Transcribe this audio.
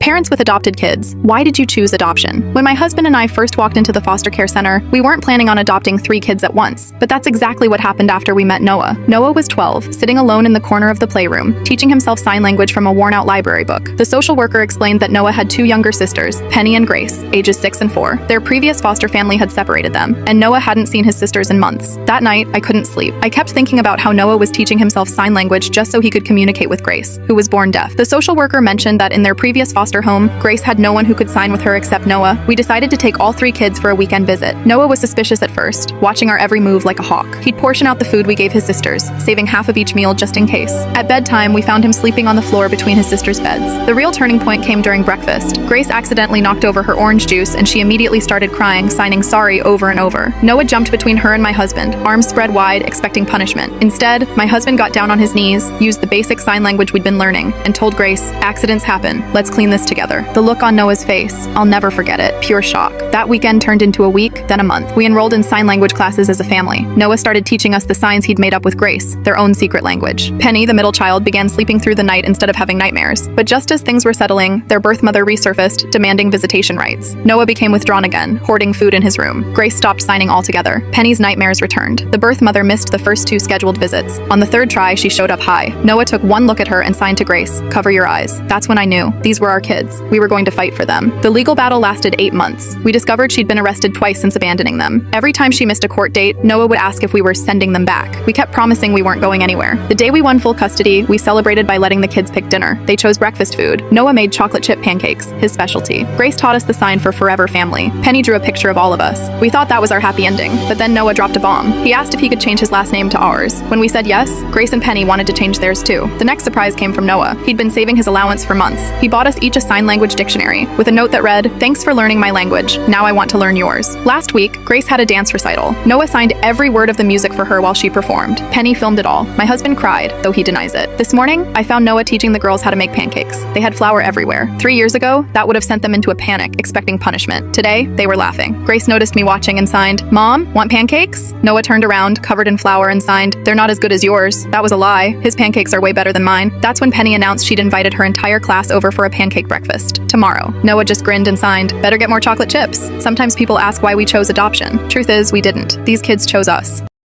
Parents with adopted kids, why did you choose adoption? When my husband and I first walked into the foster care center, we weren't planning on adopting 3 kids at once, but that's exactly what happened after we met Noah. Noah was 12, sitting alone in the corner of the playroom, teaching himself sign language from a worn-out library book. The social worker explained that Noah had 2 younger sisters, Penny and Grace, ages 6 and 4. Their previous foster family had separated them, and Noah hadn't seen his sisters in months. That night, I couldn't sleep. I kept thinking about how Noah was teaching himself sign language just so he could communicate with Grace, who was born deaf. The social worker mentioned that in their previous foster home, Grace had no one who could sign with her except Noah. We decided to take all 3 kids for a weekend visit. Noah was suspicious at first, watching our every move like a hawk. He'd portion out the food we gave his sisters, saving half of each meal just in case. At bedtime, we found him sleeping on the floor between his sisters' beds. The real turning point came during breakfast. Grace accidentally knocked over her orange juice and she immediately started crying, signing sorry over and over. Noah jumped between her and my husband, arms spread wide, expecting punishment. Instead, my husband got down on his knees, used the basic sign language we'd been learning, and told Grace, "Accidents happen. Let's clean this together." The look on Noah's face, I'll never forget it. Pure shock. That weekend turned into a week, then a month. We enrolled in sign language classes as a family. Noah started teaching us the signs he'd made up with Grace, their own secret language. Penny, the middle child, began sleeping through the night instead of having nightmares. But just as things were settling, their birth mother resurfaced, demanding visitation rights. Noah became withdrawn again, hoarding food in his room. Grace stopped signing altogether. Penny's nightmares returned. The birth mother missed the first 2 scheduled visits. On the 3rd try, she showed up high. Noah took one look at her and signed to Grace, "Cover your eyes." That's when I knew. These were our kids. We were going to fight for them. The legal battle lasted 8 months. We discovered she'd been arrested twice since abandoning them. Every time she missed a court date, Noah would ask if we were sending them back. We kept promising we weren't going anywhere. The day we won full custody, we celebrated by letting the kids pick dinner. They chose breakfast food. Noah made chocolate chip pancakes, his specialty. Grace taught us the sign for forever family. Penny drew a picture of all of us. We thought that was our happy ending, but then Noah dropped a bomb. He asked if he could change his last name to ours. When we said yes, Grace and Penny wanted to change theirs too. The next surprise came from Noah. He'd been saving his allowance for months. He bought us each a sign language dictionary with a note that read, "Thanks for learning my language. Now I want to learn yours." Last week, Grace had a dance recital. Noah signed every word of the music for her while she performed. Penny filmed it all. My husband cried, though he denies it. This morning, I found Noah teaching the girls how to make pancakes. They had flour everywhere. 3 years ago, that would have sent them into a panic, expecting punishment. Today, they were laughing. Grace noticed me watching and signed, "Mom, want pancakes?" Noah turned around, covered in flour, and signed, "They're not as good as yours." That was a lie. His pancakes are way better than mine. That's when Penny announced she'd invited her entire class over for a pancake breakfast. Tomorrow. Noah just grinned and signed, "Better get more chocolate chips." Sometimes people ask why we chose adoption. Truth is, we didn't. These kids chose us.